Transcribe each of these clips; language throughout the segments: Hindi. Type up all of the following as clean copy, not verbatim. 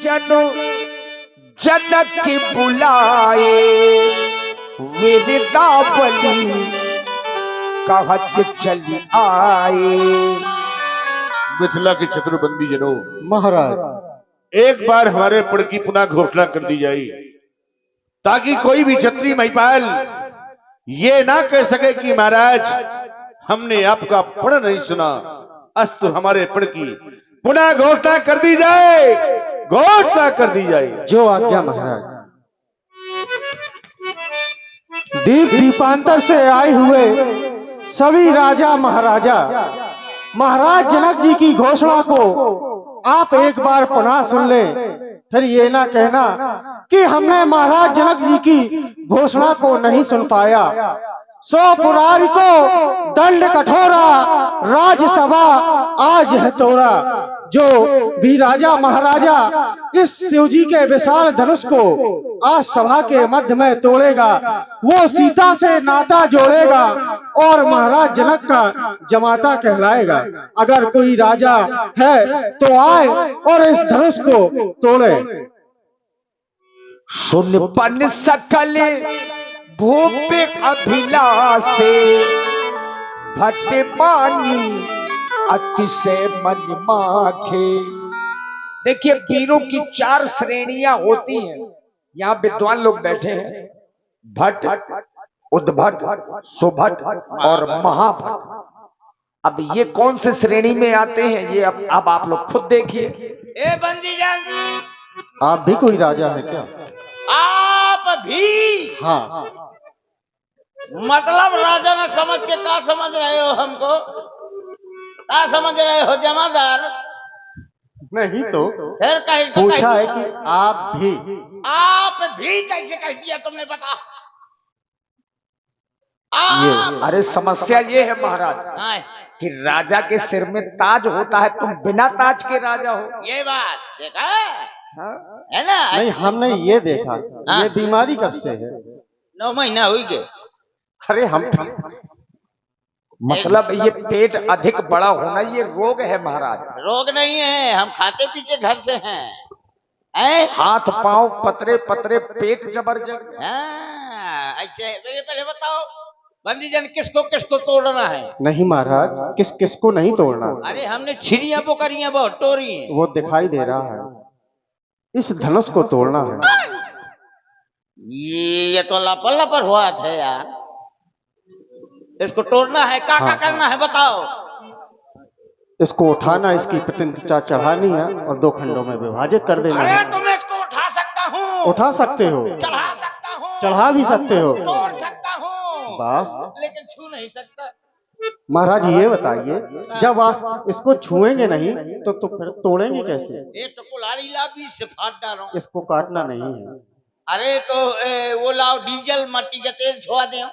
जनो जनक के बुलाए वीरदावली कहत चली आए। मिथिला के चतुर्बंदी जनों, महाराज एक बार हमारे पड़ की पुनः घोषणा कर दी जाए ताकि कोई भी क्षत्रिय महिपाल ये ना कह सके कि महाराज हमने आपका पढ़ नहीं सुना। अस्तु हमारे पढ़ की पुनः घोषणा कर दी जाए, घोषणा कर दी जाए। जो आज्ञा महाराज। दीप दीपांतर से आए हुए सभी राजा महाराजा महाराज जनक जी की घोषणा को आप एक बार पुनः सुन लें, फिर ये ना कहना कि हमने महाराज जनक जी की घोषणा को नहीं सुन पाया। सो पुरारी को दंड कठोरा, राज्यसभा आज है तोड़ा। जो भी राजा महाराजा इस शिवजी के विशाल धनुष को आज सभा के मध्य में तोड़ेगा, वो सीता से नाता जोड़ेगा और महाराज जनक का जमाता कहलाएगा। अगर कोई राजा है तो आए और इस धनुष को तोड़े। सुनपन सकल भूप अभिलाषे भट्ट पानी अतिशय मन माखे। देखिए वीरों की 4 श्रेणियां होती हैं। यहाँ विद्वान लोग बैठे हैं, भट्ट, उद्भट, सुभट और महाभट्ट। अब ये कौन से श्रेणी में आते हैं ये अब आप लोग खुद देखिए। ए बंदीजन, आप भी कोई राजा है क्या? आप भी? हाँ। मतलब राजा न समझ के क्या समझ रहे हो हमको? क्या समझ रहे हो जमादार? नहीं तो फिर कहीं पूछा है कि आप भी कैसे कह दिया तुमने? बता। अरे समस्या ये है महाराज कि राजा के सिर में ताज होता है, तुम बिना ताज के राजा हो। ये बात देखा है ना? नहीं, हमने ये देखा। ये बीमारी कब से है? 9 महीना हुई गए। अरे हम मतलब ये पेट अधिक बड़ा होना ये रोग है महाराज। रोग नहीं है, हम खाते पीते घर से हैं। हाथ पांव पतरे पतरे, पेट जबरदस्त। अच्छा पहले बताओ बंदीजन, किसको किसको तोड़ना है? नहीं महाराज, किस किस को नहीं तोड़ना। अरे हमने छिरियां बोकरियां बहुत तोड़ी हैं। वो दिखाई दे रहा है। इस धनुष को तोड़ना है। ये तो लपर लपर हुआ है यार। इसको तोड़ना है, क्या करना है बताओ? इसको उठाना, इसकी प्रतिष्ठा चढ़ानी है और 2 खंडों में विभाजित कर देना है। अरे तुम इसको उठा सकता हूँ, उठा सकते हो, चढ़ा सकता हूँ, चढ़ा भी सकते हो, तोड़ सकता हूँ, वाह, लेकिन छू नहीं सकता। महाराज ये बताइए, जब आप इसको छुएंगे नहीं तो फिर तोड़ेंगे कैसे? ये तो कुल्हाड़ी ला, बीच से फाड़ डालो। इसको काटना नहीं है। अरे तो वो लाओ डीजल मट्टी का तेल छुआ दे।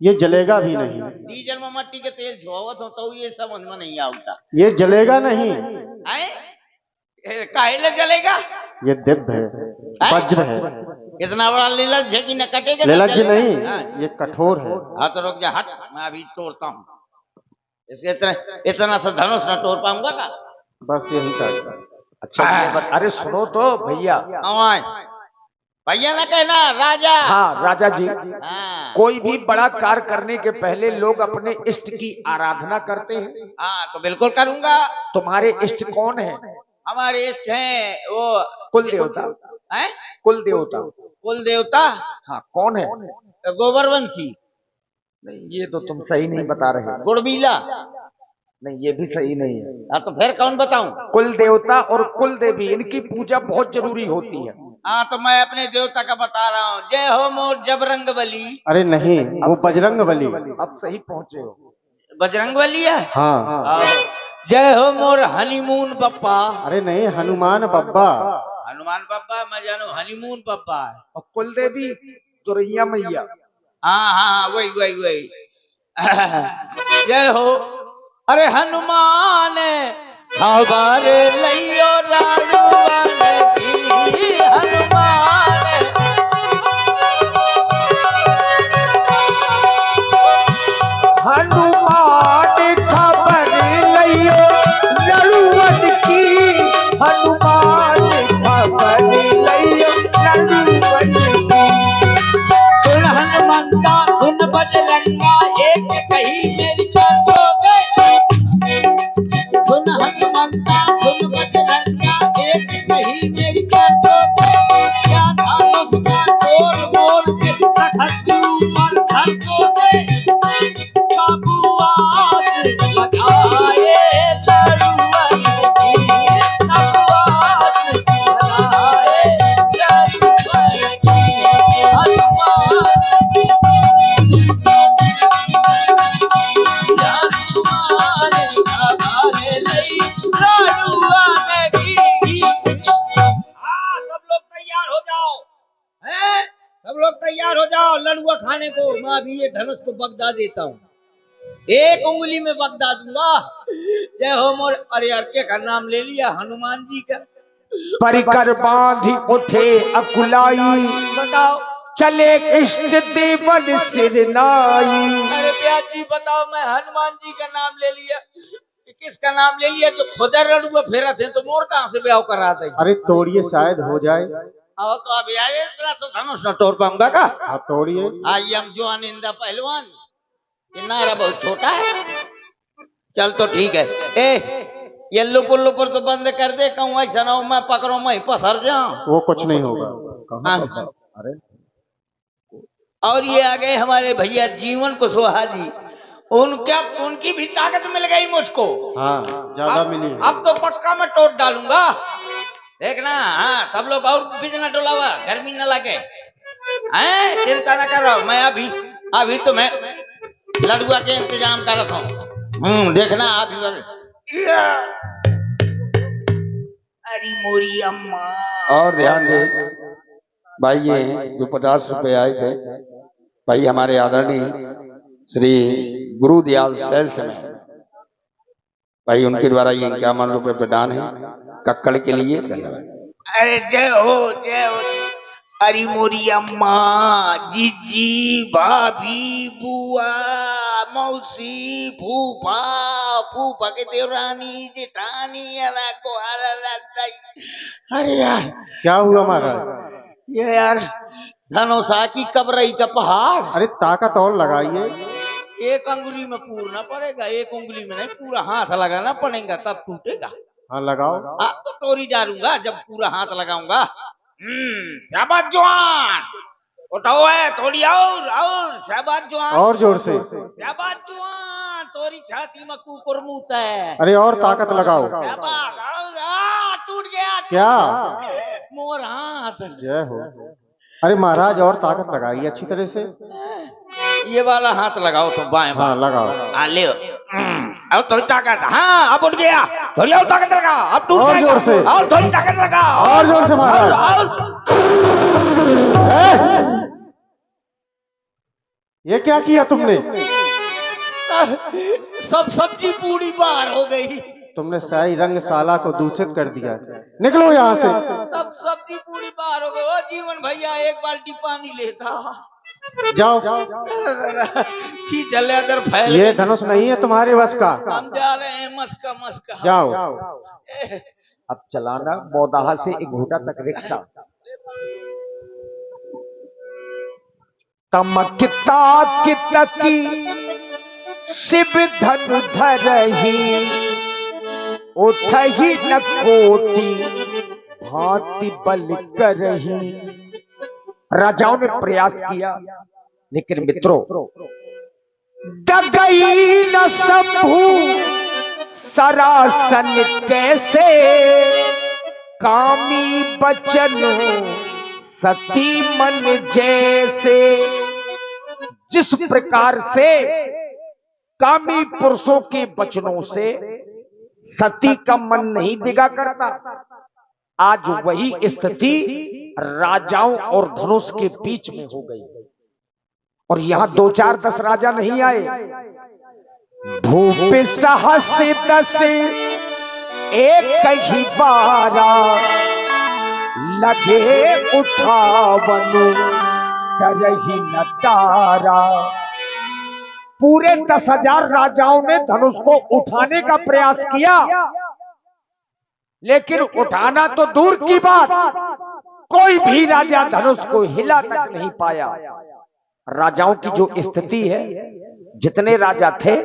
ये जलेगा भी नहीं। डीजल में मट्टी के तेल छुआवत हो तो ये समझ में नहीं आता। ये जलेगा नहीं। काहे जलेगा? ये दिव्य है, वज्र है। इतना बड़ा लीलज है कि न कटेगा। लीलज नहीं, ये कठोर है। हाँ तो रुक जा, हट, मैं अभी तोड़ता हूँ इसके। इतना सा धनुष न तोड़ पाऊंगा का? बस यही था। अच्छा अरे सुनो तो भैया। भैया ना कहना, राजा। हाँ राजा जी। हाँ। कोई भी बड़ा कार्य करने के पहले लोग अपने इष्ट की आराधना करते हैं। हाँ तो बिल्कुल करूंगा। तुम्हारे इष्ट कौन है? हमारे इष्ट हैं वो कुल देवता है। कुल देवता? कुल देवता हाँ कौन है? गोबरवंशी। नहीं ये तो तुम सही नहीं बता रहे। गुड़बीला। नहीं ये भी सही नहीं है। हाँ तो फिर कौन बताऊं? कुल देवता और कुल देवी, इनकी पूजा बहुत जरूरी होती है। हाँ तो मैं अपने देवता का बता रहा हूँ। जय हो मोर जबरंग बली। अरे नहीं, वो बजरंग बली। अब सही पहुंचे हो। बजरंग बली है। हाँ। जय हो मोर हनीमून पप्पा। अरे नहीं, हनुमान बब्बा। हनुमान पप्पा मैं जानू, हनीमून पप्पा है। और कुल देवी दुरैया मैया। हाँ हाँ वही वही वही। जय हो अरे हनुमान खबर लियो राघवन की। हनुमान हनुमान खबर लियो रघुवन की। हनुमान खबर बुलाओ लड़ुआ खाने को, मैं अभी ये धनुष को बगदा देता हूँ, एक उंगली में बगदा दूंगा। जय हो मोर। अरे यार क्या नाम ले लिया, हनुमान जी का। परिकर बांधी उठे अकुलाई, बताओ। चले इष्ट देवन सिर नाई। अरे ब्याज जी बताओ, मैं हनुमान जी का नाम ले लिया, किसका नाम ले लिया? जो खुदा लड़ुआ फेरा थे तो मोर कहाँ से ब्याह कर रहा था? अरे तोड़िए शायद हो जाए। आओ तो अभी आए, इतना तो धनुष न तोड़ पाऊंगा का? हाँ तोड़िए। आई एम जवान इन द पहलवान। ये नारा बहुत छोटा है। चल तो ठीक है। ये लुपुर लुपुर तो बंद कर दे, कहूँ ऐसा ना हो मैं पकड़ो मैं पसर जाऊं। वो कुछ नहीं होगा। अरे और ये आ गए हमारे भैया जीवन कुशवाहा जी। उनकी भी ताकत मिल गई मुझको। हाँ ज्यादा मिली है। अब तो पक्का मैं तोड़ डालूंगा, देखना। हाँ सब लोग और बिजना डोलावा, गर्मी न लगे। चिंता न कर रहा हूं मैं, अभी तो मैं लड़ुआ के इंतजाम कर रहा हूँ। देखना अभी। अरे मोरी अम्मा। और ध्यान दे भाई, ये जो 50 रुपए आए थे भाई हमारे आदरणीय श्री गुरुदयाल सेल्स में भाई, उनके द्वारा ये 51 रुपए प्रदान है कक्कड़ के लिए। धन्यवाद। अरे जय हो जय हो। अरे मोरी अम्मा, जीजी, भाभी, बुआ, मौसी, फूफा, फूफा के देवरानी, जेठानी, अरे यार क्या हुआ महाराज? ये यार धनोसा की कबरई का पहाड़। अरे ताकत और लगाइए। एक अंगुली में पूरना पड़ेगा, एक उंगली में नहीं, पूरा हाथ लगाना पड़ेगा तब टूटेगा। हाँ लगाओ। तो तोड़ी डालूंगा जब पूरा हाथ लगाऊंगा। शाबाश जवान, उठाओ है थोड़ी और शाबाश जवान, और जोर से। शाबाश जवान, तोरी छाती में कुकुर मुँहता है। अरे और ताकत लगाओ। शाबाश, और टूट गया। क्या? मोर हाथ। जय हो। अरे महाराज और ताकत लगाइए अच्छी तरह से। ये वाला हाथ लगाओ तो बाएं। हाँ लगाओ। ले अब थोड़ी ताकत। हाँ अब उठ गया, थोड़ी और ताकत लगा। अब टूट और जोर से। और थोड़ी ताकत लगा, और जोर से महाराज। ये क्या किया तुमने? सब सब्जी पूरी बाहर हो गई। तुमने शाही रंगशाला को दूषित कर दिया। निकलो यहाँ से। सब सब्जी पूरी बाहर हो गई। ओ जीवन भैया एक बाल्टी पानी लेता। जाओ। चले अदर फैल। ये धनुष नहीं है तुम्हारे बस का। हम जा रहे हैं मस्का मस्का। जाओ। अब चलाना बौदाहा से एक घूटा तक रिक्शा। तमकता कितकी शिव धनु धरही, उठही न कोटि भांति बल करही। राजाओं ने प्रयास किया लेकिन मित्रों डगई न शंभु सरासन कैसे, कामी बचन सती मन जैसे। जिस प्रकार से कामी पुरुषों के वचनों से सती का मन नहीं दिगा करता, आज वही स्थिति राजाओं और धनुष के बीच में हो गई। और यहां 2 4 10 राजा नहीं आए, भूप सहस 10 एक ही बारा, लगे उठावनु डरहि न तारा। पूरे 10,000 राजाओं ने धनुष को उठाने का प्रयास किया, लेकिन उठाना तो दूर की बात, कोई भी राजा धनुष को हिला तक नहीं पाया। राजाओं की जो स्थिति है, जितने राजा थे,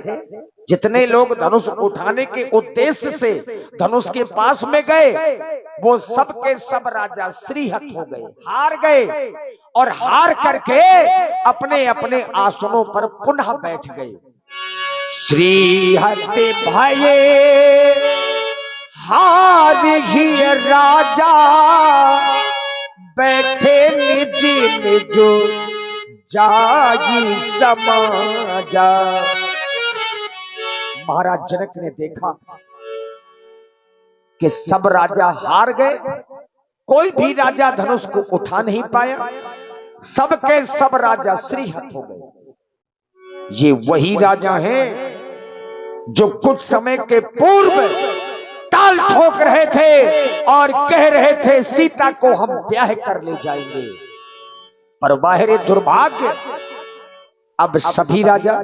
जितने लोग धनुष उठाने के उद्देश्य से धनुष के पास में गए, वो सब के सब राजा श्रीहत हो गए, हार गए। और हार करके अपने अपने आसनों पर पुनः बैठ गए। श्रीहत भये हार ही राजा, बैठे निज निज जागी समाजा। महाराज जनक ने देखा कि सब राजा हार गए, कोई भी राजा धनुष को उठा नहीं पाया। सबके सब राजा श्रीहत हो गए। ये वही राजा हैं जो कुछ समय के पूर्व ताल ठोक रहे थे और कह रहे थे सीता को हम ब्याह कर ले जाएंगे, पर बाहर दुर्भाग्य अब सभी राजा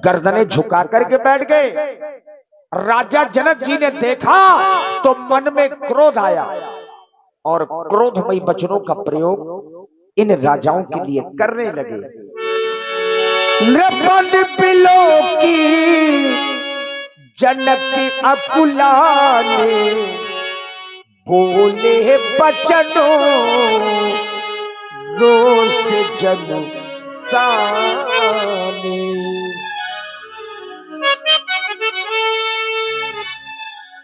गर्दनें झुका करके बैठ गए। राजा जनक जी ने देखा तो मन में क्रोध आया और क्रोधमयी वचनों का प्रयोग इन राजाओं के लिए करने लगे। नृपन बिलो की जनक अकुलाने बोले बचनों रोष जन साने।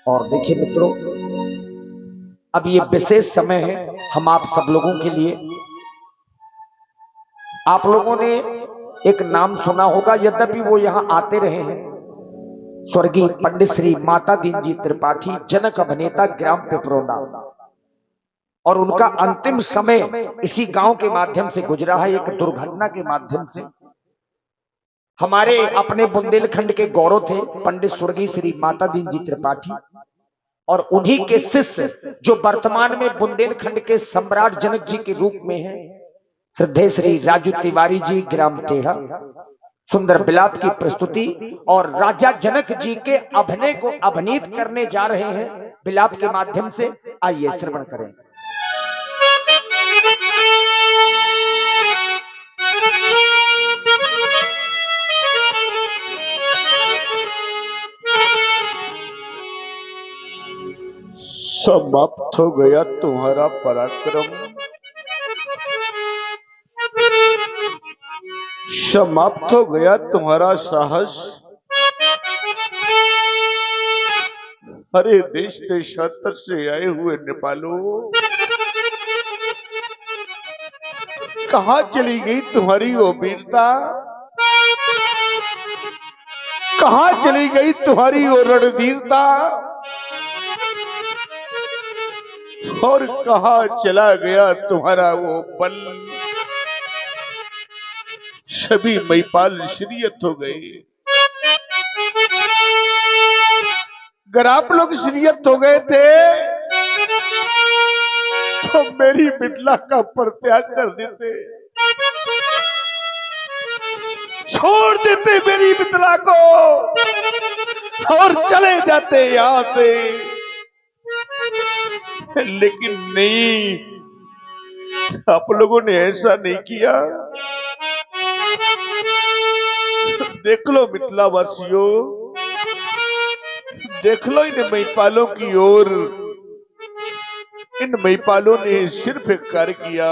और देखिए मित्रों, अब ये विशेष समय है हम आप सब लोगों के लिए। आप लोगों ने एक नाम सुना होगा, यद्यपि वो यहां आते रहे हैं, स्वर्गीय पंडित श्री माता दीन जी त्रिपाठी, जनक अभिनेता, ग्राम पिपरोदा। और उनका अंतिम समय इसी गांव के माध्यम से गुजरा है, एक दुर्घटना के माध्यम से। हमारे अपने बुंदेलखंड के गौरव थे पंडित स्वर्गीय श्री माता दीन जी त्रिपाठी, और उन्हीं के शिष्य जो वर्तमान में बुंदेलखंड के सम्राट जनक जी के रूप में हैं, श्रद्धेय श्री राजू तिवारी जी, ग्राम टेढ़ा, सुंदर विलाप की प्रस्तुति और राजा जनक जी के अभिनय को अभिनीत करने जा रहे हैं विलाप के माध्यम से। आइए श्रवण करें। समाप्त हो गया तुम्हारा पराक्रम, समाप्त हो गया तुम्हारा साहस। अरे देश देशांतर से आए हुए नेपालों, कहां चली गई तुम्हारी वो वीरता, कहां चली गई तुम्हारी वो रणवीरता, और कहां चला गया तुम्हारा वो बल। सभी महिपाल श्रीयत हो गए। अगर आप लोग श्रीयत हो गए थे तो मेरी मिथिला का परित्याग कर देते, छोड़ देते मेरी मिथिला को और चले जाते यहां से। लेकिन नहीं, आप लोगों ने ऐसा नहीं किया। देख लो मिथिला वासियों, देख लो इन महिपालों की ओर। इन महिपालों ने सिर्फ एक कार्य किया,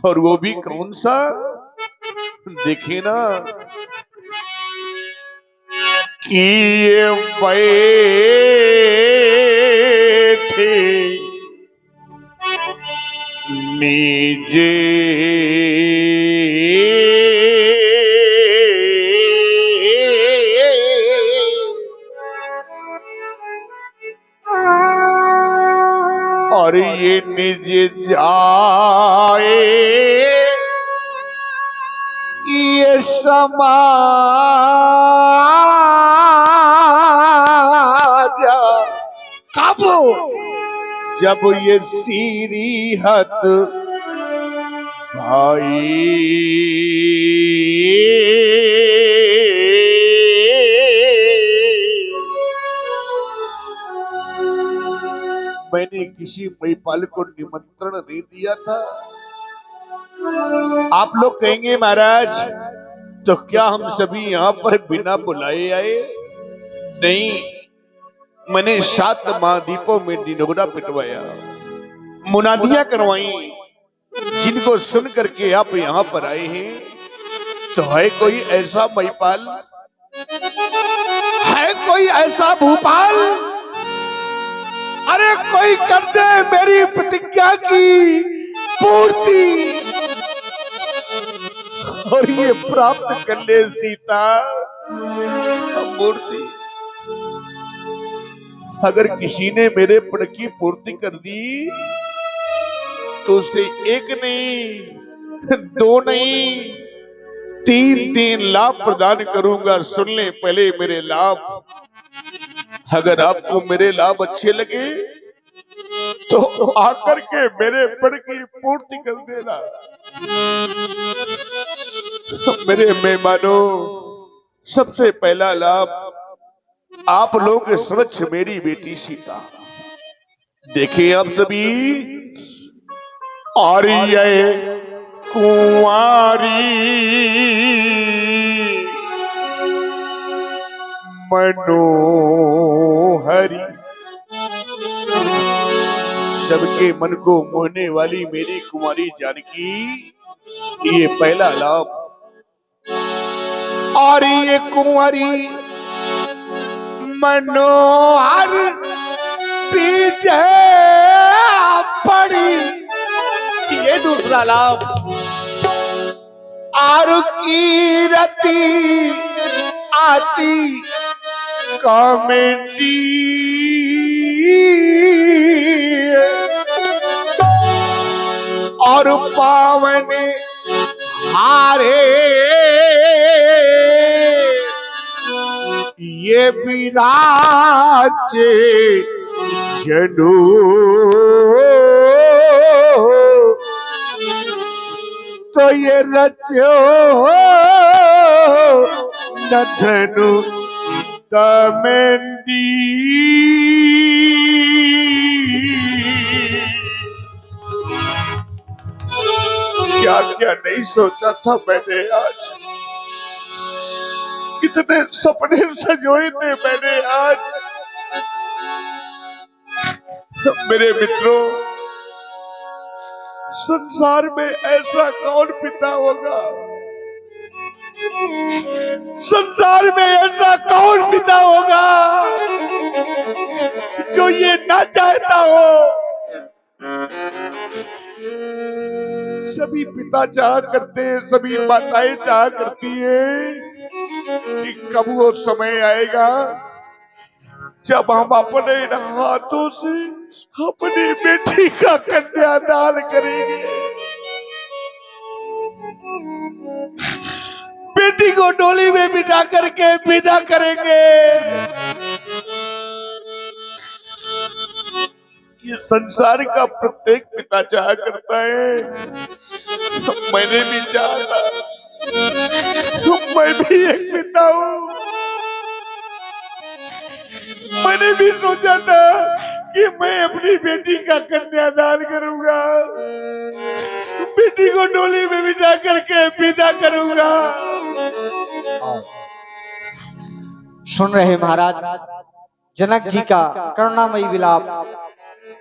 और वो भी कौन सा, देखे ना, कि ये बैठे नीजे और ये निज जाए ये समाजा। कब? जब ये सीरीहत भाई मैंने किसी महिपाल को निमंत्रण नहीं दिया था। आप लोग कहेंगे महाराज तो क्या हम सभी यहां पर बिना बुलाए आए? नहीं, मैंने 7 महाद्वीपों में निनोगरा पिटवाया, मुनादियां करवाई, जिनको सुन करके आप यहां पर आए हैं। तो है कोई ऐसा महिपाल, है कोई ऐसा भूपाल? अरे कोई कर दे मेरी प्रतिज्ञा की पूर्ति और ये प्राप्त कर ले सीता मूर्ति। अगर किसी ने मेरे प्रण की पूर्ति कर दी तो उसे एक नहीं, दो नहीं, तीन तीन लाभ प्रदान करूंगा। सुन ले पहले मेरे लाभ। अगर आपको मेरे लाभ अच्छे लगे तो आकर के मेरे पद की पूर्ति कर देना। मेरे मेहमानों, सबसे पहला लाभ आप लोग के समक्ष मेरी बेटी सीता। देखिए आप सभी, आर्य कुंवारी मनोहरी, सबके मन को मोहने वाली मेरी कुमारी जानकी, ये पहला लाभ। और ये कुंवारी मनोहर पीछे पड़ी, ये दूसरा लाभ। आरु की रति आती कॉमेडी, और पावन हारे ये विराजे जनु, तो ये रचो न धनु तमेंडी। क्या क्या नहीं सोचा था मैंने आज, कितने सपने सजोए थे मैंने आज। मेरे मित्रों, संसार में ऐसा कौन पिता होगा, संसार में ऐसा कौन पिता होगा जो ये ना चाहता हो। सभी पिता चाह करते हैं, सभी माताएं चाह करती हैं कि कब वो समय आएगा जब हम अपने हाथों से अपनी बेटी का कन्यादान करेंगे, बेटी को डोली में बिठा करके विदा करेंगे। ये संसार का प्रत्येक पिता चाह करता है। मैंने भी चाहा था, मैं भी एक पिता हूं। मैंने भी सोचा था कि मैं अपनी बेटी का कन्यादान करूंगा, बेटी को डोली में बिठा करके विदा करूंगा। सुन रहे महाराज, जनक जी का करुणामयी विलाप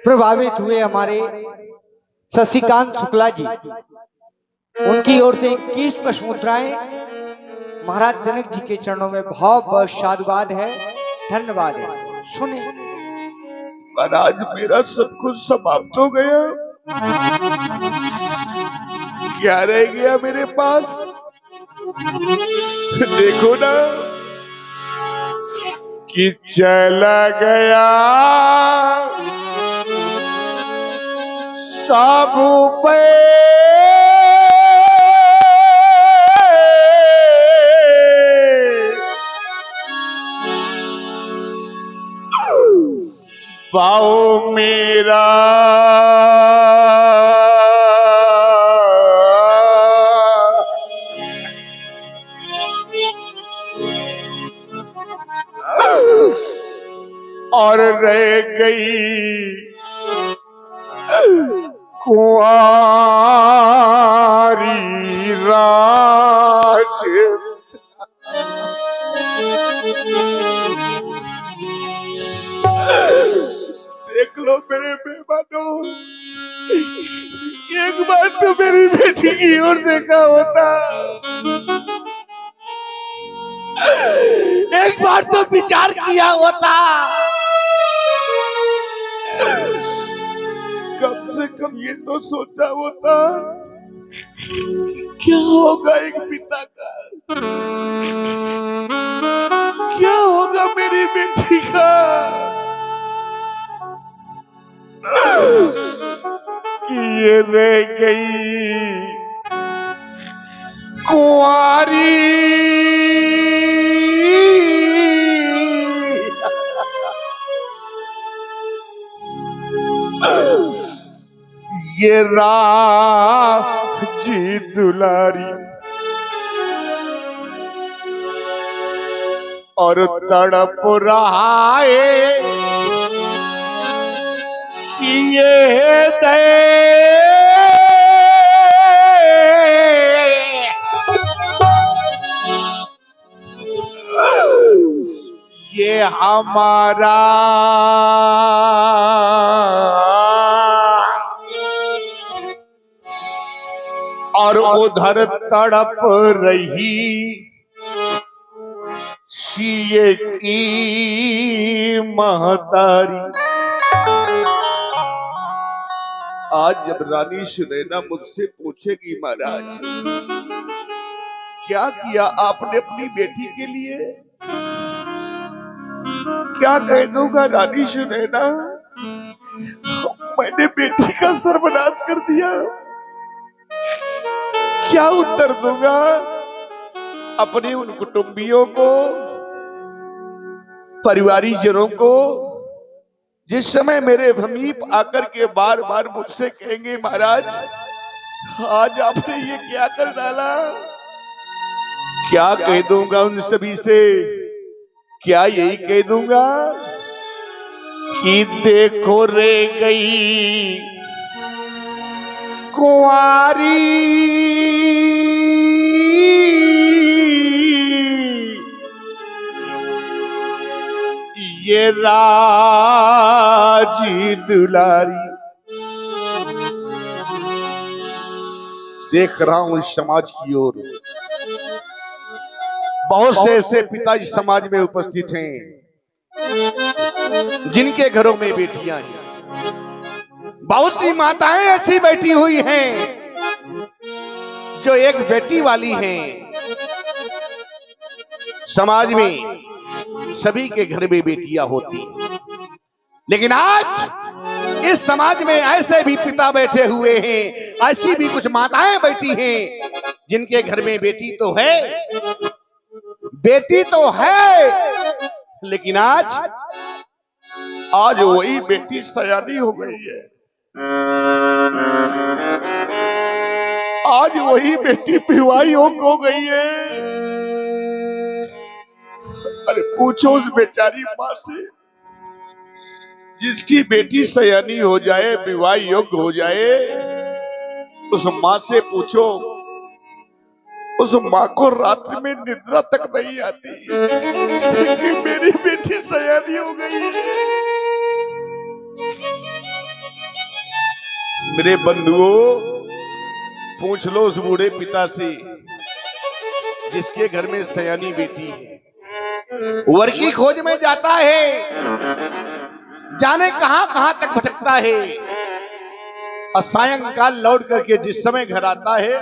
प्रभावित हुए हमारे शशिकांत शुक्ला जी, उनकी ओर से 21 पुष्पमुद्राएं महाराज जनक जी के चरणों में भाव साधुवाद है, धन्यवाद है। सुने महाराज, मेरा सब कुछ समाप्त हो गया, क्या रह गया मेरे पास? देखो ना कि चला गया सब पे पाओ मेरा और रह गई कुंवारी राज। देख लो मेरे मेहमानों, एक बार तो मेरी बेटी की ओर देखा होता, एक बार तो विचार किया होता, कम से कम ये तो सोचा होता क्या होगा एक पिता का, क्या होगा मेरी बेटी का, ये रह गई कुंवारी। ये राजी दुलारी और तड़प रहा है कि ये दे ये हमारा और उधर तड़प रही सीए की महतारी। आज जब रानी सुनैना मुझसे पूछेगी महाराज क्या किया आपने अपनी बेटी के लिए, क्या कह दूंगा रानी सुनैना मैंने बेटी का सर्वनाश कर दिया। क्या उत्तर दूंगा अपने उन कुटुंबियों को, परिवारीजनों को, जिस समय मेरे समीप आकर के बार बार मुझसे कहेंगे महाराज आज आपने ये क्या कर डाला। क्या कह दूंगा उन सभी से, क्या यही कह दूंगा कि देखो रे गई कुंवारी। ये राजी दुलारी। देख रहा हूं इस समाज की ओर बहुत से ऐसे पिता इस समाज में उपस्थित हैं जिनके घरों में बेटियां हैं। बहुत सी माताएं ऐसी बैठी हुई हैं जो एक बेटी वाली हैं। समाज में सभी के घर में बेटियां होती, लेकिन आज इस समाज में ऐसे भी पिता बैठे हुए हैं, ऐसी भी कुछ माताएं बैठी हैं जिनके घर में बेटी तो है, बेटी तो है, लेकिन आज वही बेटी सयानी हो गई है। आज वही बेटी विवाह योग्य हो गई है। अरे पूछो उस बेचारी मां से जिसकी बेटी सयानी हो जाए, विवाह योग्य हो जाए, उस मां से पूछो उस मां को रात्रि में निद्रा तक नहीं आती कि मेरी बेटी सयानी हो गई है। मेरे बंधुओं पूछ लो उस बूढ़े पिता से जिसके घर में सयानी बेटी है, वर की खोज में जाता है, जाने कहां कहां तक भटकता है, और सायंकाल लौट करके जिस समय घर आता है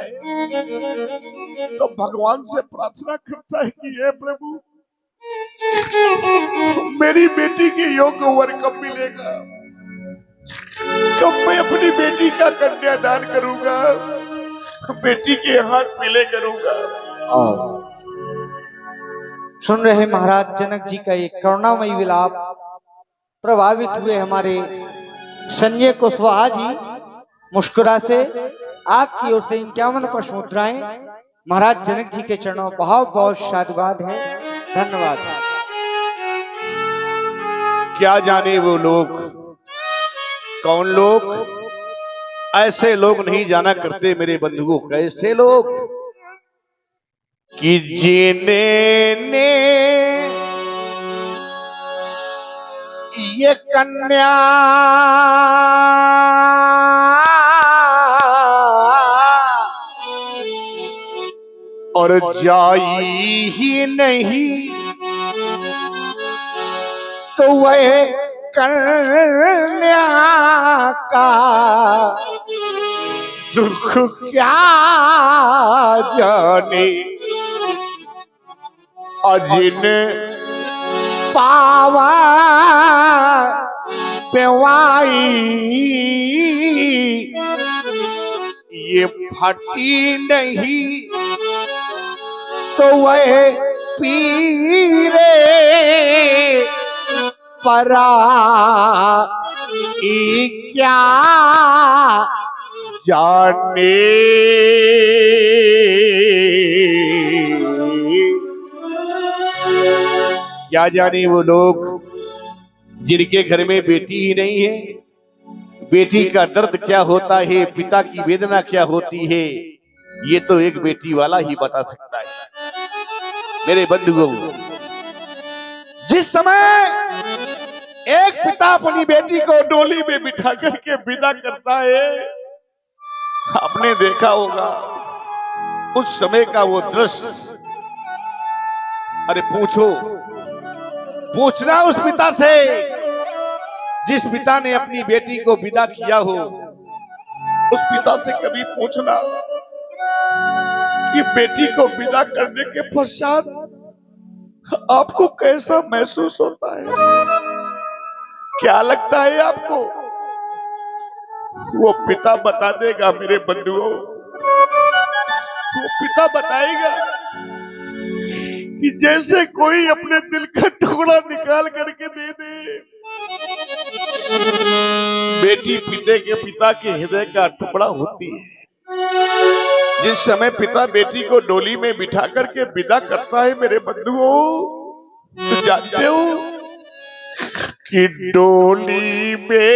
तो भगवान से प्रार्थना करता है कि हे प्रभु मेरी बेटी के योग्य वर कब मिलेगा, कब मैं अपनी बेटी का कन्यादान करूंगा, बेटी के हाथ मिले करूंगा। सुन रहे महाराज जनक जी का एक करुणामयी विलाप। प्रभावित हुए हमारे संजय कुशवाहा जी मुस्कुरा से आपकी ओर से 51 पुष्प मुद्राएं महाराज जनक जी के चरणों बहुत बहुत साधुवाद है। धन्यवाद। क्या जाने वो लोग कौन लोग, ऐसे लोग नहीं जाना करते मेरे बंधुओं, कैसे लोग कि जिन्हें ये कन्या और जाई ही नहीं तो वह कन्या का दुख क्या जाने, अजिन पावा पेवाई ये फटी नहीं तो वह पीरे परा क्या जाने। क्या जाने वो लोग जिनके घर में बेटी ही नहीं है, बेटी का दर्द क्या होता है, पिता की वेदना क्या होती है, ये तो एक बेटी वाला ही बता सकता है। मेरे बंधुओं, जिस समय एक पिता अपनी बेटी को डोली में बिठा करके विदा करता है, आपने देखा होगा उस समय का वो दृश्य। अरे पूछना उस पिता से जिस पिता ने अपनी बेटी को विदा किया हो, उस पिता से कभी पूछना कि बेटी को विदा करने के पश्चात आपको कैसा महसूस होता है, क्या लगता है आपको। वो पिता बता देगा मेरे बंधुओं, वो पिता बताएगा कि जैसे कोई अपने दिल का टुकड़ा निकाल करके दे दे। बेटी पिता के हृदय का टुकड़ा होती है। जिस समय पिता बेटी को डोली में बिठा करके विदा करता है मेरे बंधुओं, तो जानते हो कि डोली में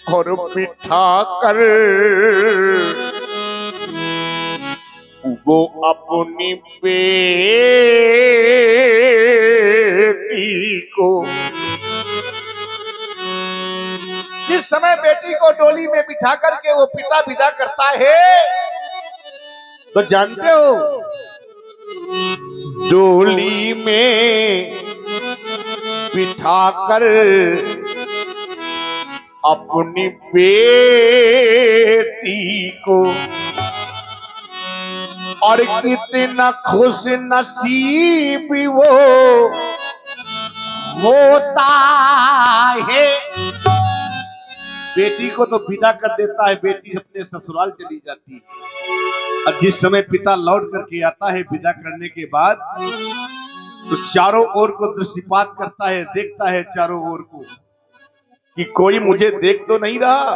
और बिठा कर वो अपनी बेटी को, जिस समय बेटी को डोली में बिठा करके वो पिता विदा करता है, तो जानते हो डोली में बिठाकर अपनी बेटी को, और कितना खुश नसीब वो होता है। बेटी को तो विदा कर देता है, बेटी अपने ससुराल चली जाती है। और जिस समय पिता लौट करके आता है विदा करने के बाद, तो चारों ओर को दृष्टिपात करता है, देखता है चारों ओर को कि कोई मुझे देख तो नहीं रहा।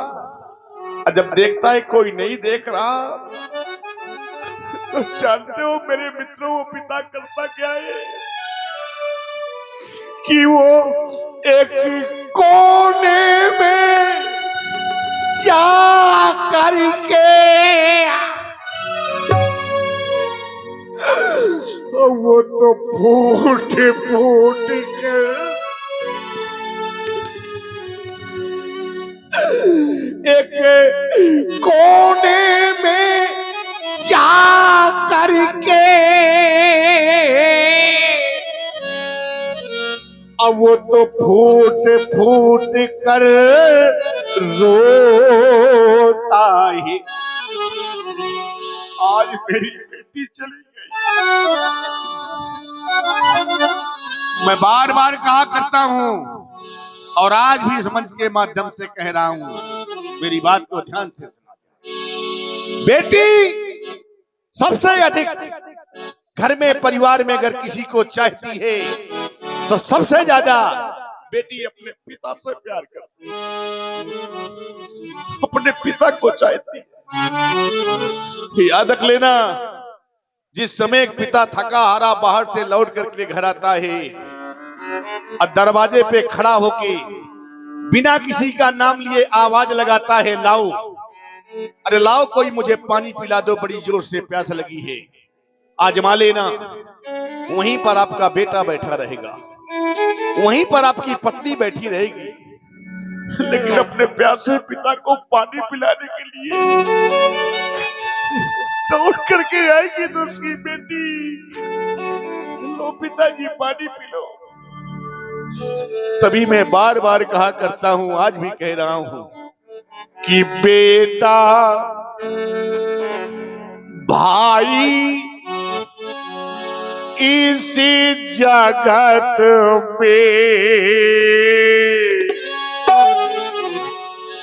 और जब देखता है कोई नहीं देख रहा, तो जानते हो मेरे मित्रों वो पिता करता क्या है कि वो एक कोने में जा करके वो तो फूट फूट कर एक कोने में जा करके अब वो तो फूट फूट कर रोता है। आज मेरी बेटी चली गई। मैं बार बार कहा करता हूं और आज भी इस मंच के माध्यम से कह रहा हूं, मेरी बात को ध्यान से सुना। बेटी सबसे अधिक घर में परिवार में अगर किसी को चाहती है तो सबसे ज्यादा बेटी अपने पिता से प्यार करती है, अपने पिता को चाहती है। याद रख लेना, जिस समय एक पिता थका हारा बाहर से लौट करके घर आता है और दरवाजे पे खड़ा होके बिना किसी का नाम लिए आवाज लगाता है, लाओ, अरे लाओ कोई मुझे पानी पिला दो, बड़ी जोर से प्यास लगी है। आजमा लेना, वहीं पर आपका बेटा बैठा रहेगा, वहीं पर आपकी पत्नी बैठी रहेगी, लेकिन अपने प्यासे पिता को पानी पिलाने के लिए दौड़ करके आएगी तो उसकी बेटी, लो पिताजी पानी पी लो। तभी मैं बार बार कहा करता हूं, आज भी कह रहा हूं कि बेटा भाई इस जगत में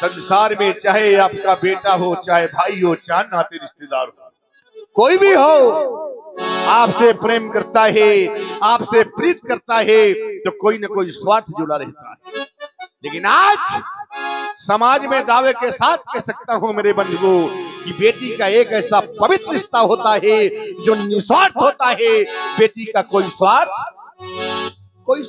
संसार में चाहे आपका बेटा हो, चाहे भाई हो, चाहे नाते रिश्तेदार हो, कोई भी हो, आपसे प्रेम करता है, आपसे प्रीत करता है, तो कोई ना कोई स्वार्थ जुड़ा रहता है। लेकिन आज समाज में दावे के साथ कह सकता हूं मेरे बंधुओं कि बेटी का एक ऐसा पवित्र रिश्ता होता है जो निस्वार्थ होता है। बेटी का कोई स्वार्थ